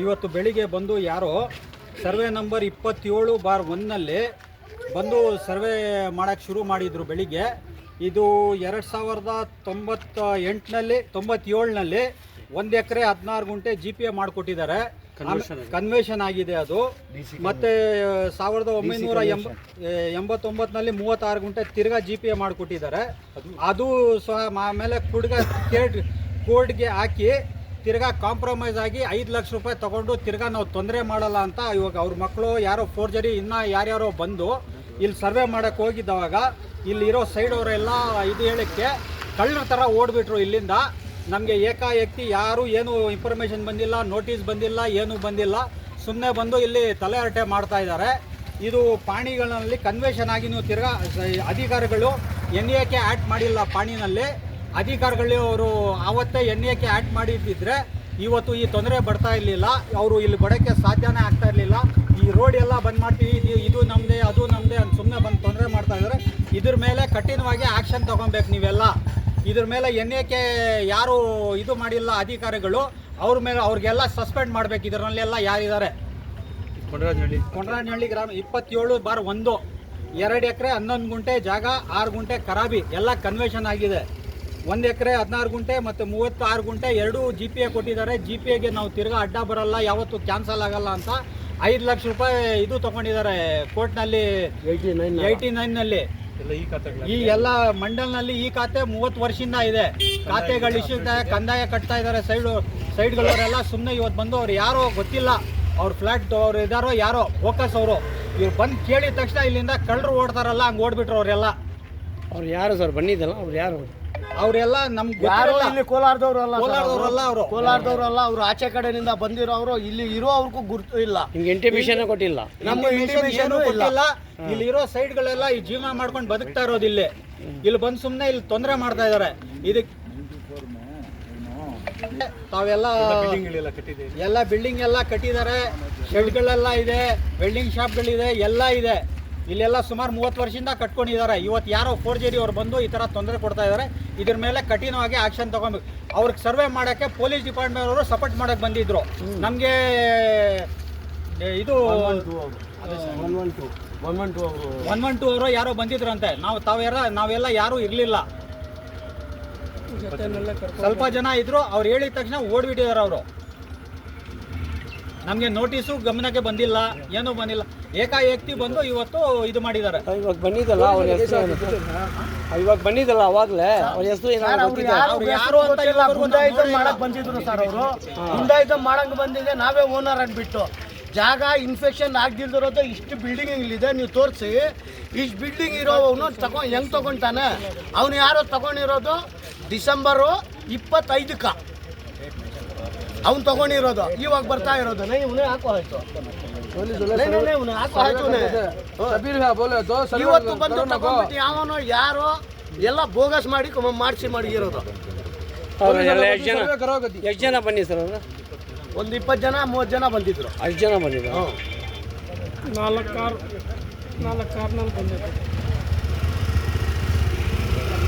ಇವತ್ತು ಬೆಳಿಗ್ಗೆ ಬಂದು ಯಾರೋ ಸರ್ವೆ ನಂಬರ್ 27/1ನಲ್ಲಿ ಬಂದು ಸರ್ವೆ ಮಾಡೋಕ್ಕೆ ಶುರು ಮಾಡಿದರು ಬೆಳಿಗ್ಗೆ. ಇದು 2098ನಲ್ಲಿ 1 ಎಕರೆ 16 ಗುಂಟೆ GPA ಮಾಡಿಕೊಟ್ಟಿದ್ದಾರೆ. ಕನ್ವೇಷನ್ ಆಗಿದೆ ಅದು. ಮತ್ತು 1989ನಲ್ಲಿ 36 ಗುಂಟೆ ತಿರ್ಗಾ GPA ಮಾಡಿಕೊಟ್ಟಿದ್ದಾರೆ. ಅದು ಸಹ ಆಮೇಲೆ ಕೋರ್ಟ್ಗೆ ಹಾಕಿ ತಿರ್ಗಾ ಕಾಂಪ್ರಮೈಸ್ ಆಗಿ 5 ಲಕ್ಷ ರೂಪಾಯಿ ತೊಗೊಂಡು ತಿರ್ಗಾ ನಾವು ತೊಂದರೆ ಮಾಡಲ್ಲ ಅಂತ ಇವಾಗ ಅವ್ರ ಮಕ್ಕಳು ಯಾರೋ ಫೋರ್ಜರಿ ಇನ್ನೂ ಯಾರ್ಯಾರೋ ಬಂದು ಇಲ್ಲಿ ಸರ್ವೆ ಮಾಡೋಕ್ಕೆ ಹೋಗಿದ್ದವಾಗ ಇಲ್ಲಿರೋ ಸೈಡ್ ಅವರೆಲ್ಲ ಇದು ಹೇಳೋಕ್ಕೆ ಕಳ್ಳರ ಥರ ಓಡಿಬಿಟ್ರು ಇಲ್ಲಿಂದ. ನಮಗೆ ಏಕಾಏಕಿ ಯಾರೂ ಏನು ಇನ್ಫಾರ್ಮೇಷನ್ ಬಂದಿಲ್ಲ, ನೋಟಿಸ್ ಬಂದಿಲ್ಲ, ಏನೂ ಬಂದಿಲ್ಲ. ಸುಮ್ಮನೆ ಬಂದು ಇಲ್ಲಿ ತಲೆ ಹರಟೆ ಮಾಡ್ತಾ ಇದ್ದಾರೆ. ಇದು ಪಾಣಿಗಳಲ್ಲಿ ಕನ್ವೇಷನ್ ಆಗಿ ನೀವು ತಿರ್ಗಾ ಅಧಿಕಾರಿಗಳು NAK ಆ್ಯಕ್ಟ್ ಮಾಡಿಲ್ಲ. ಪಾಣಿನಲ್ಲಿ ಅಧಿಕಾರಿಗಳು ಅವರು ಆವತ್ತೇ NAK ಆ್ಯಕ್ಟ್ ಮಾಡಿದ್ದಿದ್ರೆ ಇವತ್ತು ಈ ತೊಂದರೆ ಬರ್ತಾ ಇರಲಿಲ್ಲ. ಅವರು ಇಲ್ಲಿ ಬರೋಕ್ಕೆ ಸಾಧ್ಯನೇ ಆಗ್ತಾ ಇರಲಿಲ್ಲ. ಈ ರೋಡ್ ಎಲ್ಲ ಬಂದ್ ಮಾಡ್ತೀವಿ, ಇದು ನಮ್ಮದೇ ಅದು ನಮ್ಮದೇ ಅಂತ ಸುಮ್ಮನೆ ಬಂದು ತೊಂದರೆ ಮಾಡ್ತಾ ಇದ್ದಾರೆ. ಇದ್ರ ಮೇಲೆ ಕಠಿಣವಾಗಿ ಆ್ಯಕ್ಷನ್ ತೊಗೊಬೇಕು ನೀವೆಲ್ಲ. ಇದ್ರ ಮೇಲೆ NAK ಯಾರು ಇದು ಮಾಡಿಲ್ಲ ಅಧಿಕಾರಿಗಳು, ಅವ್ರ ಮೇಲೆ ಅವ್ರಿಗೆಲ್ಲ ಸಸ್ಪೆಂಡ್ ಮಾಡಬೇಕು. ಇದರಲ್ಲೆಲ್ಲ ಯಾರಿದ್ದಾರೆ? ಕೊಂಡರಾಜನಹಳ್ಳಿ ಗ್ರಾಮ 27/1 2 ಎಕರೆ 11 ಗುಂಟೆ ಜಾಗ, 6 ಗುಂಟೆ ಖರಾಬಿ ಎಲ್ಲ ಕನ್ವೇಷನ್ ಆಗಿದೆ. 1 ಎಕರೆ 16 ಗುಂಟೆ ಮತ್ತು 36 ಗುಂಟೆ 2 GPA ಕೊಟ್ಟಿದ್ದಾರೆ. GPAಗೆ ನಾವು ತಿರ್ಗಾ ಅಡ್ಡ ಬರಲ್ಲ, ಯಾವತ್ತೂ ಕ್ಯಾನ್ಸಲ್ ಆಗಲ್ಲ ಅಂತ 5 ಲಕ್ಷ ರೂಪಾಯಿ ಇದು ತೊಗೊಂಡಿದ್ದಾರೆ ಕೋರ್ಟ್ನಲ್ಲಿ 89ನಲ್ಲಿ. ಈ ಎಲ್ಲ ಮಂಡಲ್ನಲ್ಲಿ ಈ ಖಾತೆ 30 ವರ್ಷದಿಂದ ಇದೆ. ಖಾತೆಗಳು ಇಶ್ಯೂ ಕಂದಾಯ ಕಟ್ತಾ ಇದ್ದಾರೆ ಸೈಡ್ಗಳವರೆಲ್ಲ. ಸುಮ್ಮನೆ ಇವತ್ತು ಬಂದು ಅವ್ರು ಯಾರೋ ಗೊತ್ತಿಲ್ಲ, ಅವ್ರ ಫ್ಲ್ಯಾಟ್ ಅವ್ರು ಇದ್ದಾರೋ ಯಾರೋ ಫೋಕಸ್ ಅವರು ಇವ್ರು ಬಂದು ಕೇಳಿದ ತಕ್ಷಣ ಇಲ್ಲಿಂದ ಕಳ್ಳರು ಓಡ್ತಾರಲ್ಲ ಹಂಗೆ ಓಡ್ಬಿಟ್ರು ಅವರೆಲ್ಲ. ಅವ್ರು ಯಾರು ಸರ್ ಬಂದಿದ್ದಲ್ಲ? ಅವ್ರು ಯಾರು? ಅವರೆಲ್ಲ ನಮ್ಗೆ ಇಲ್ಲಿ ಕೋಲಾರದವ್ರಲ್ಲ, ಅವರು ಕೋಲಾರದವ್ರಲ್ಲ. ಅವ್ರು ಆಚೆ ಕಡೆಯಿಂದ ಬಂದಿರೋರು. ಇಲ್ಲಿ ಇರೋವ್ರಿಗೂ ಗುರುತು ಇಲ್ಲ, ನಿಮ್ಗೆ ಇಂಟಿಮೇಷನ್ ಕೊಟ್ಟಿಲ್ಲ, ನಮ್ಗೆ ಇಂಟಿಮೇಷನ್ ಕೊಟ್ಟಿಲ್ಲ. ಇಲ್ಲಿರೋ ಸೈಡ್ಗಳೆಲ್ಲ ಈ ಜೀವನ ಮಾಡ್ಕೊಂಡು ಬದುಕ್ತಾ ಇರೋದು ಇಲ್ಲಿ ಬಂದು ಸುಮ್ಮನೆ ಇಲ್ಲಿ ತೊಂದರೆ ಮಾಡ್ತಾ ಇದ್ದಾರೆ. ಇದಕ್ಕೆ ತಾವೆಲ್ಲ ಎಲ್ಲ ಬಿಲ್ಡಿಂಗ್ ಎಲ್ಲ ಕಟ್ಟಿದ್ದಾರೆ, ಶೆಡ್ಗಳೆಲ್ಲ ಇದೆ, ವೆಲ್ಡಿಂಗ್ ಶಾಪ್ಗಳಿದೆ, ಎಲ್ಲ ಇದೆ. ಇಲ್ಲೆಲ್ಲ ಸುಮಾರು 30 ವರ್ಷದಿಂದ ಕಟ್ಕೊಂಡಿದ್ದಾರೆ. ಇವತ್ತು ಯಾರೋ ಫೋರ್ಜರಿ ಅವ್ರು ಬಂದು ಈ ಥರ ತೊಂದರೆ ಕೊಡ್ತಾ ಇದ್ದಾರೆ. ಇದ್ರ ಮೇಲೆ ಕಠಿಣವಾಗಿ ಆ್ಯಕ್ಷನ್ ತೊಗೊಬೇಕು. ಅವ್ರಿಗೆ ಸರ್ವೆ ಮಾಡೋಕ್ಕೆ ಪೊಲೀಸ್ ಡಿಪಾರ್ಟ್ಮೆಂಟ್ ಅವರು ಸಪೋರ್ಟ್ ಮಾಡೋಕ್ಕೆ ಬಂದಿದ್ದರು. ನಮಗೆ ಇದು 112 ಅವರು ಯಾರೋ ಬಂದಿದ್ರಂತೆ. ನಾವೆಲ್ಲ ಯಾರೂ ಇರಲಿಲ್ಲ, ಸ್ವಲ್ಪ ಜನ ಇದ್ರು. ಅವ್ರು ಹೇಳಿದ ತಕ್ಷಣ ಓಡ್ಬಿಟ್ಟಿದ್ದಾರೆ ಅವರು. ನಮಗೆ ನೋಟಿಸು ಗಮನಕ್ಕೆ ಬಂದಿಲ್ಲ, ಏನೂ ಬಂದಿಲ್ಲ. ಏಕಾಏಕಿ ಬಂದು ಇವತ್ತು ಇದು ಮಾಡಿದ್ದಾರೆ. ಇವಾಗ ಬಂದಿದ್ದಲ್ಲ ಅವ್ರ ಹೆಸರು, ಇವಾಗ ಬಂದಿದ್ದಲ್ಲ ಅವಾಗಲೇ ಅವ್ರ ಹೆಸರು ಯಾರು ಅಂತ ಗುಂಡಾಯಿಸಮ್ ಮಾಡಕ್ ಬಂದಿದ್ರು ಸರ್. ಅವರು ಗುಂಡಾಯಿಸಮ್ ಮಾಡಂಗ್ ಬಂದಿದೆ. ನಾವೇ ಓನರ್ ಅಂದ್ಬಿಟ್ಟು ಜಾಗ ಇನ್ಫೆಕ್ಷನ್ ಆಗ್ದಿಲ್ದಿರೋದು ಇಷ್ಟು ಬಿಲ್ಡಿಂಗ್ ಇಲ್ಲಿದೆ. ನೀವು ತೋರಿಸಿ, ಇಷ್ಟು ಬಿಲ್ಡಿಂಗ್ ಇರೋವನು ಹೆಂಗ್ ತಗೊಂತಾನೆ? ಅವನು ಯಾರೋ ತಗೊಂಡಿರೋದು ಡಿಸೆಂಬರು 25ಕ್ಕೆ ಅವ್ನು ತಗೊಂಡಿರೋದು. ಇವಾಗ ಬರ್ತಾ ಇರೋದು ಹಾಕೋ ಆಯ್ತು. ಇವತ್ತು ಬಂದು ತಗೊಂಡ್ಬಿಟ್ಟು ಯಾವನೋ ಯಾರೋ ಎಲ್ಲ ಬೋಗಸ್ ಮಾಡಿ ಇರೋದು. ಎಷ್ಟು ಜನ ಬನ್ನಿ ಸರ್? ಒಂದು 20 ಜನ 30 ಜನ ಬಂದಿದ್ರು. 5 ಜನ ಬಂದಿದ್ರು. 4 ಕಾರ್ನಲ್ಲಿ ಬಂದಿದ್ರು.